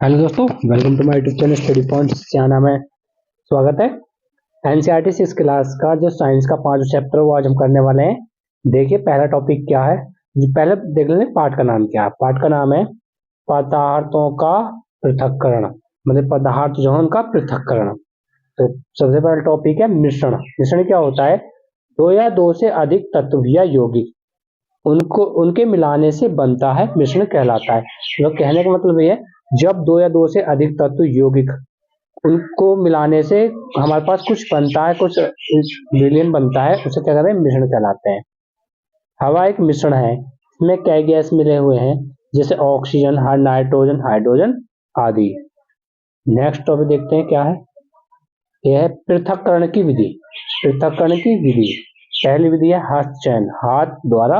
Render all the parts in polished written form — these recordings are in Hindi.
हेलो दोस्तों, welcome to my YouTube channel study points. क्या नाम है? स्वागत है। एनसीईआरटी 6 क्लास का जो साइंस का 5 चैप्टर वो आज हम करने वाले हैं। देखिए पहला टॉपिक क्या है। पहले देख लेते हैं पाठ का नाम क्या है। पाठ का नाम है पदार्थों का पृथक्करण, मतलब पदार्थ जो है उनका पृथक्करण। तो सबसे पहला टॉपिक है मिश्रण। मिश्रण क्या होता है? दो या दो से अधिक तत्व या यौगिक उनको उनके मिलाने से बनता है मिश्रण कहलाता है। मतलब कहने का मतलब ये है, जब दो या दो से अधिक तत्व यौगिक उनको मिलाने से हमारे पास कुछ बनता है, कुछ विलयन बनता है, उसे क्या कहते हैं? मिश्रण कहलाते हैं। हवा एक मिश्रण है, इसमें कई गैस मिले हुए हैं, जैसे ऑक्सीजन, नाइट्रोजन, हाइड्रोजन आदि। नेक्स्ट टॉपिक देखते हैं क्या है। यह है पृथक्करण की विधि। पृथक्करण की विधि पहली विधि है हस्तचयन, हाथ द्वारा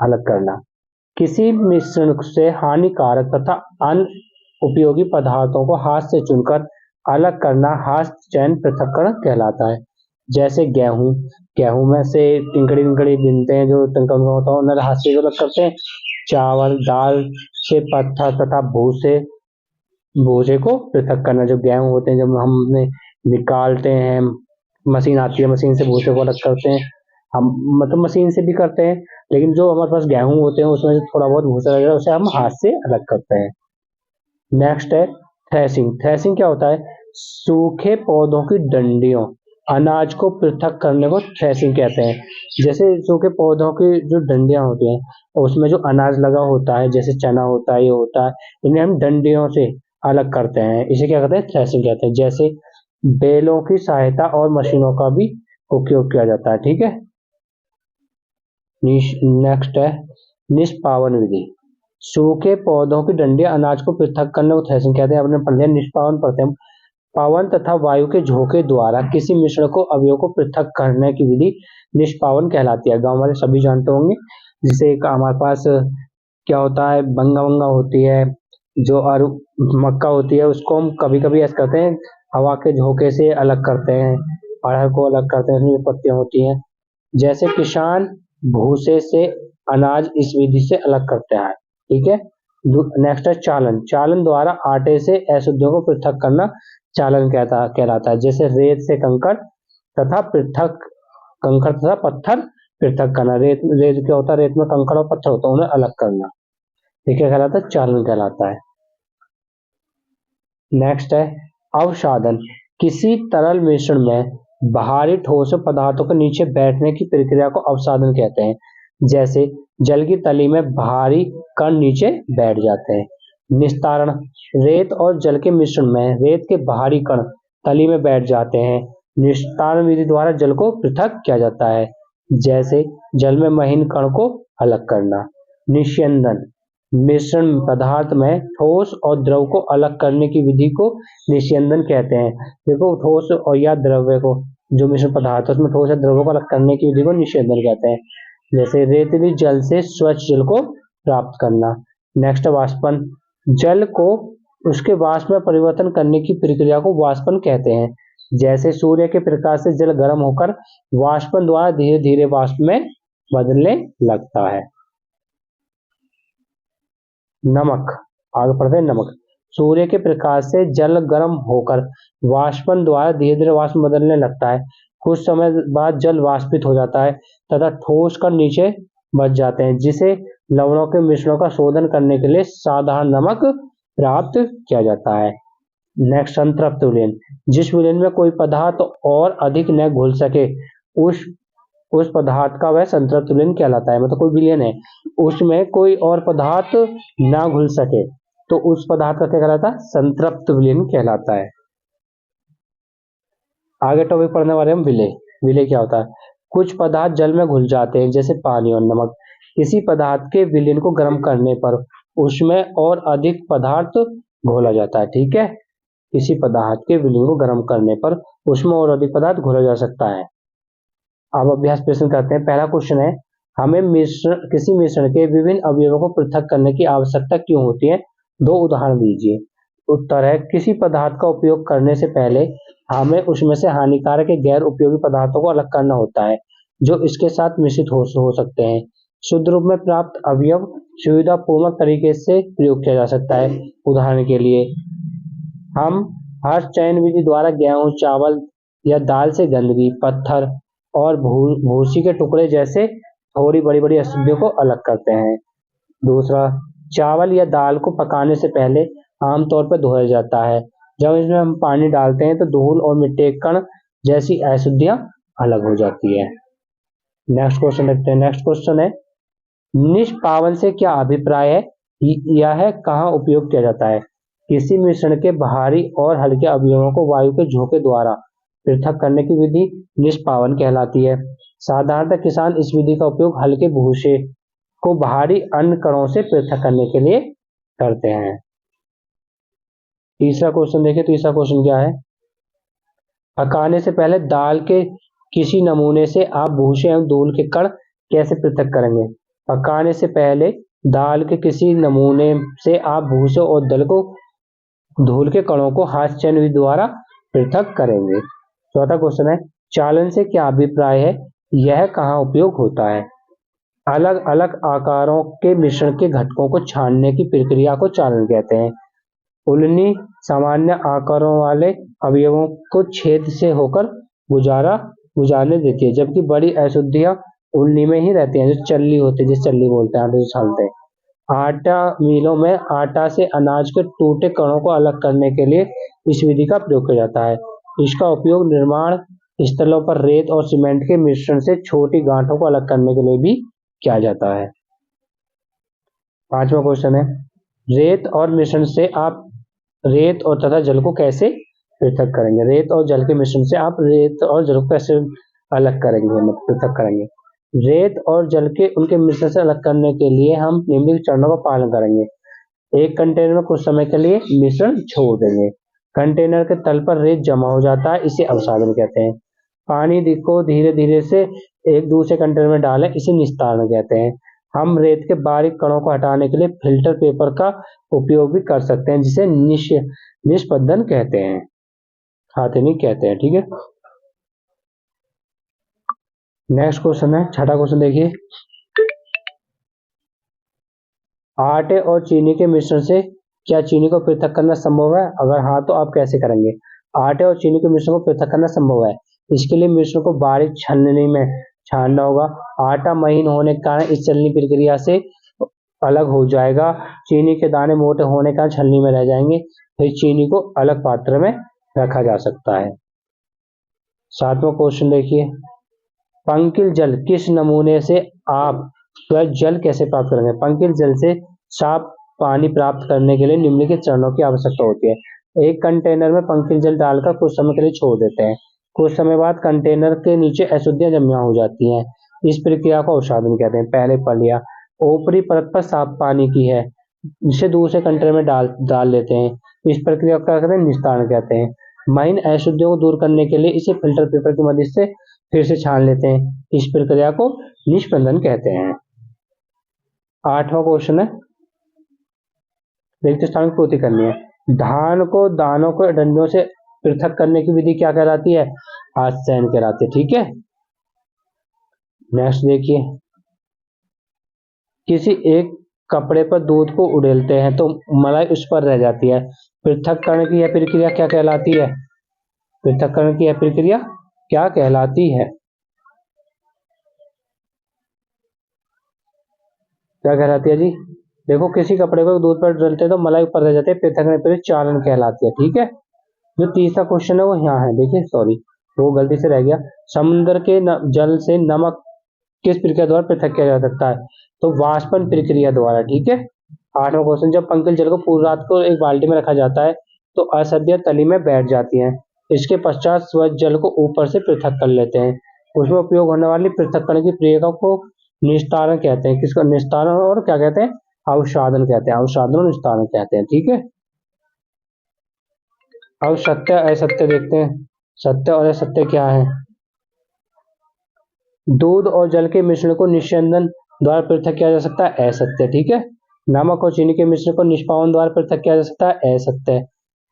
अलग करना। किसी मिश्रण से हानिकारक तथा अनुपयोगी पदार्थों को हाथ से चुनकर अलग करना हस्तचयन पृथक्करण कहलाता है। जैसे गेहूं, गेहूं में से टिंकड़ी टिंकड़ी बिनते हैं, जो टिंकड़ होता है उन्हें हाथ से अलग करते हैं। चावल दाल से पत्थर तथा भूसे भूसे को पृथक करना। जो गेहूं होते हैं, जब हम निकालते हैं, मशीन आती है, मशीन से भूसे को अलग करते हैं। हम मतलब मशीन से भी करते हैं, लेकिन जो हमारे पास गेहूं होते हैं उसमें से थोड़ा बहुत भूसा लगेगा, उसे हम हाथ से अलग करते हैं। नेक्स्ट है थ्रेसिंग। थ्रेसिंग क्या होता है? सूखे पौधों की डंडियों अनाज को पृथक करने को थ्रेसिंग कहते हैं। जैसे सूखे पौधों की जो डंडियां होती हैं और उसमें जो अनाज लगा होता है, जैसे चना होता है, ये होता है, इन्हें हम डंडियों से अलग करते हैं। इसे क्या कहते हैं? थ्रेसिंग कहते हैं। जैसे बैलों की सहायता और मशीनों का भी उपयोग किया जाता है। ठीक है। नेक्स्ट है निष्पावन विधि। सूखे पौधों की डंडियां अनाज को पृथक करने को थ्रेसिंग कहते हैं। आपने पढ़ लिया। निष्पावन पढ़ते हैं। पवन तथा वायु के झोंके द्वारा किसी मिश्रण को अवयव को पृथक करने की विधि निष्पावन कहलाती है। गांव वाले सभी जानते होंगे। जिसे एक हमारे पास क्या होता है, बंगा वंगा होती है, जो आरू मक्का होती है, उसको हम कभी कभी ऐसा करते हैं, हवा के झोंके से अलग करते हैं, अरहर को अलग करते हैं, उसमें जो पत्तियां होती हैं। जैसे किसान भूसे से अनाज इस विधि से अलग करते हैं। ठीक है। नेक्स्ट है चालन। चालन द्वारा आटे से अशुद्धियों को पृथक करना चालन कहलाता है। जैसे रेत से कंकड़ तथा पत्थर पृथक करना। रेत रेत क्या होता है? रेत में कंकड़ और पत्थर होता है, उन्हें अलग करना। ये क्या कहलाता है? चालन कहलाता है। नेक्स्ट है अवसादन। किसी तरल मिश्रण में बाहरी ठोस पदार्थों के नीचे बैठने की प्रक्रिया को अवसादन कहते हैं। जैसे जल की तली में बाहरी कण नीचे बैठ जाते हैं। निस्तारण। रेत और जल के मिश्रण में रेत के बाहरी कण तली में बैठ जाते हैं। निस्तारण विधि द्वारा जल को पृथक किया जाता है। जैसे जल में महीन कण को अलग करना। निस्यंदन। मिश्रण पदार्थ में ठोस और द्रव को अलग करने की विधि को निस्यंदन कहते हैं। देखो ठोस और या द्रव्य को, जो मिश्रण पदार्थ है उसमें ठोस या द्रव्य को अलग करने की विधि को निस्यंदन कहते हैं। जैसे रेतीली जल से स्वच्छ जल को प्राप्त करना। नेक्स्ट वाष्पन। जल को उसके वाष्प में परिवर्तन करने की प्रक्रिया को वाष्पन कहते हैं। जैसे सूर्य के प्रकाश से जल गर्म होकर वाष्पन द्वारा धीरे धीरे वाष्प में बदलने लगता है। नमक। आगे पढ़ते हैं नमक। सूर्य के प्रकाश से जल गर्म होकर वाष्पन द्वारा धीरे धीरे वाष्प में बदलने लगता है। कुछ समय बाद जल वाष्पित हो जाता है तथा ठोस कण नीचे बच जाते हैं, जिसे लवणों के मिश्रणों का शोधन करने के लिए साधारण नमक प्राप्त किया जाता है। नेक्स्ट संतृप्त विलयन। जिस विलयन में कोई पदार्थ और अधिक न घुल सके उस पदार्थ का वह संतृप्त विलयन कहलाता है। मतलब कोई विलयन है, उसमें कोई और पदार्थ ना घुल सके तो उस पदार्थ का क्या कहलाता है? संतृप्त विलयन कहलाता है। आगे टॉपिक पढ़ने वाले हम विलय। विलय क्या होता है? कुछ पदार्थ जल में घुल जाते हैं, जैसे पानी और नमक। किसी पदार्थ के विलयन को गर्म करने पर उसमें और अधिक पदार्थ घोला जाता है। ठीक है। किसी पदार्थ के विलयन को गर्म करने पर उसमें और अधिक पदार्थ घोला जा सकता है। अब अभ्यास प्रश्न करते हैं। पहला क्वेश्चन है, हमें किसी मिश्रण के विभिन्न अवयवों को पृथक करने की आवश्यकता क्यों होती है? दो उदाहरण दीजिए। उत्तर है, किसी पदार्थ का उपयोग करने से पहले हमें उसमें से हानिकारक या गैर उपयोगी पदार्थों को अलग करना होता है, जो इसके साथ मिश्रित हो सकते हैं। शुद्ध रूप में प्राप्त अवयव सुविधापूर्वक तरीके से प्रयोग किया जा सकता है। उदाहरण के लिए हम हर्ष चयन विधि द्वारा गेहूं, चावल या दाल से गंदगी, पत्थर और भूसी के टुकड़े जैसे थोड़ी बड़ी बड़ी अशुद्धियों को अलग करते हैं। दूसरा, चावल या दाल को पकाने से पहले आमतौर पर धोया जाता है। जब इसमें हम पानी डालते हैं तो धूल और मिट्टी के कण जैसी अशुद्धियां अलग हो जाती है। नेक्स्ट क्वेश्चन देखते हैं। नेक्स्ट क्वेश्चन है, निष्पावन से क्या अभिप्राय है? यह कहाँ उपयोग किया जाता है? किसी मिश्रण के भारी और हल्के अवयवों को वायु के झोंके द्वारा पृथक करने की विधि निष्पावन कहलाती है। साधारणतः किसान इस विधि का उपयोग हल्के भूसे को भारी अन्य कणों से पृथक करने के लिए करते हैं। तीसरा क्वेश्चन देखिए। तीसरा क्वेश्चन क्या है? पकाने से पहले दाल के किसी नमूने से आप भूसे एवं धूल के कण कैसे पृथक करेंगे? पकाने से पहले दाल के किसी नमूने से आप भूसे और दल को धूल के कणों को हाथ चयन विधि द्वारा पृथक करेंगे। चौथा क्वेश्चन है, चालन से क्या अभिप्राय है? यह कहाँ उपयोग होता है? अलग अलग आकारों के मिश्रण के घटकों को छानने की प्रक्रिया को चालन कहते हैं। उल्नी सामान्य आकारों वाले अवयवों को छेद से होकर गुजारने देती है, जबकि बड़ी अशुद्धियां उल्नी में ही रहती हैं, जो चल्ली होती है, जिस चल्ली बोलते हैं, आटे से छानते हैं। आटा मिलों में आटा से अनाज के टूटे कणों को अलग करने के लिए इस विधि का प्रयोग किया जाता है। इसका उपयोग निर्माण स्थलों पर रेत और सीमेंट के मिश्रण से छोटी गांठों को अलग करने के लिए भी किया जाता है। पांचवा क्वेश्चन है, रेत और मिश्रण से आप रेत और तथा जल को कैसे पृथक करेंगे? रेत और जल के मिश्रण से आप रेत और जल को कैसे अलग करेंगे, मतलब पृथक करेंगे? रेत और जल के उनके मिश्रण से अलग करने के लिए हम निम्नलिखित चरणों का पालन करेंगे। एक कंटेनर में कुछ समय के लिए मिश्रण छोड़ देंगे। कंटेनर के तल पर रेत जमा हो जाता है, इसे अवसादन कहते हैं। पानी को धीरे धीरे से एक दूसरे कंटेनर में डालें, इसे निस्तारण कहते हैं। हम रेत के बारीक कणों को हटाने के लिए फिल्टर पेपर का उपयोग भी कर सकते हैं, जिसे निष्पदन कहते हैं, हाथेनी कहते हैं। ठीक है। नेक्स्ट क्वेश्चन है, छठा क्वेश्चन देखिए। आटे और चीनी के मिश्रण से क्या चीनी को पृथक करना संभव है? अगर हाँ तो आप कैसे करेंगे? आटे और चीनी के मिश्रण को पृथक करना संभव है। इसके लिए मिश्रण को बारीक छलनी में छानना होगा। आटा महीन होने के कारण इस छलनी प्रक्रिया से अलग हो जाएगा। चीनी के दाने मोटे होने के कारण छलनी में रह जाएंगे। फिर चीनी को अलग पात्र में रखा जा सकता है। सातवां क्वेश्चन देखिए, पंकिल जल किस नमूने से आप स्वच्छ जल कैसे प्राप्त करेंगे? पंकिल जल से साफ पानी प्राप्त करने के लिए निम्नलिखित चरणों की आवश्यकता होती है। एक कंटेनर में पंकिल जल डालकर कुछ समय के लिए छोड़ देते हैं। कुछ समय बाद कंटेनर के नीचे अशुद्धियां जमा हो जाती हैं। इस प्रक्रिया को अवसादन कहते हैं। पहले पलिया ऊपरी परत पर साफ पानी की है, जिसे दूसरे कंटेनर में डाल लेते हैं। इस प्रक्रिया को क्या कहते हैं? निस्तारण कहते हैं। महीन अशुद्धियों को दूर करने के लिए इसे फिल्टर पेपर की मदद से फिर से छान लेते हैं। इस प्रक्रिया को निष्पंदन कहते हैं। आठवां क्वेश्चन है, रिक्त स्थान की पूर्ति करनी है। धान को दानों को डंडों से पृथक करने की विधि क्या कहलाती है? आचयन कहलाती है। ठीक है। नेक्स्ट देखिए, किसी एक कपड़े पर दूध को उड़ेलते हैं तो मलाई उस पर रह जाती है। पृथक्करण की यह प्रक्रिया क्या कहलाती है? पृथक्करण की यह प्रक्रिया क्या कहलाती है? क्या कहलाती है जी? देखो, किसी कपड़े को दूध पर डालते हैं तो मलाई ऊपर रह जाती है, पृथक्करण प्रक्रिया चालन कहलाती है। ठीक है। जो तीसरा क्वेश्चन है वो यहाँ है, देखिए, सॉरी वो गलती से रह गया। समुद्र के जल से नमक किस प्रक्रिया द्वारा पृथक किया जा सकता है? तो वाष्पन प्रक्रिया द्वारा। ठीक है। आठवां क्वेश्चन, जब पंकिल जल को पूरी रात को एक बाल्टी में रखा जाता है तो अशुद्धियां तली में बैठ जाती हैं। इसके पश्चात स्वच्छ जल को ऊपर से पृथक कर लेते हैं। उसमें उपयोग होने वाली पृथक्करण की प्रक्रिया को निस्तारण कहते हैं। किसको निस्तारण और क्या कहते हैं? अवसादन कहते हैं। अवसादन और निस्तारण कहते हैं। ठीक है। अब सत्य असत्य देखते हैं। सत्य और असत्य क्या है? दूध और जल के मिश्रण को निस्यंदन द्वारा पृथक किया जा सकता है, असत्य। ठीक है। नमक और चीनी के मिश्रण को निष्पावन द्वारा पृथक किया जा सकता है, असत्य।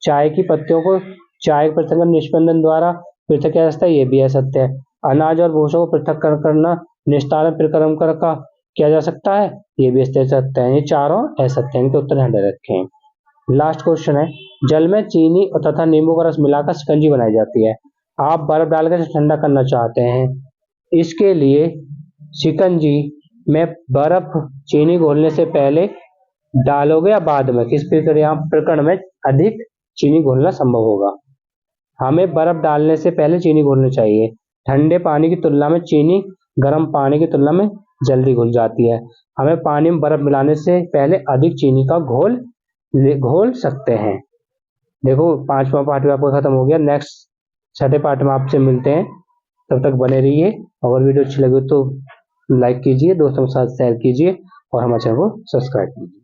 चाय की पत्तियों को चाय के पृथक्करण निष्पंदन द्वारा पृथक किया जा सकता है, ये भी असत्य है। अनाज और भूसों को पृथक करना निस्तारण प्रक्रम का किया जा सकता है, ये भी सत्य है। ये चारों असत्य हैं, इनके उत्तर ध्यान रखें। लास्ट क्वेश्चन है, जल में चीनी और तथा नींबू का रस मिलाकर शिकंजी बनाई जाती है। आप बर्फ डालकर इसे ठंडा करना चाहते हैं, इसके लिए शिकंजी में बर्फ चीनी घोलने से पहले डालोगे या बाद में, किस प्रकरण में अधिक चीनी घोलना संभव होगा? हमें बर्फ डालने से पहले चीनी घोलनी चाहिए। ठंडे पानी की तुलना में चीनी गर्म पानी की तुलना में जल्दी घुल जाती है। हमें पानी में बर्फ मिलाने से पहले अधिक चीनी का घोल सकते हैं। देखो 5वां पार्ट भी आपका खत्म हो गया। नेक्स्ट 6ठे पार्ट में आपसे मिलते हैं, तब तक बने रहिए। अगर वीडियो अच्छी लगे तो लाइक कीजिए, दोस्तों के साथ शेयर कीजिए और हमारे चैनल को सब्सक्राइब कीजिए।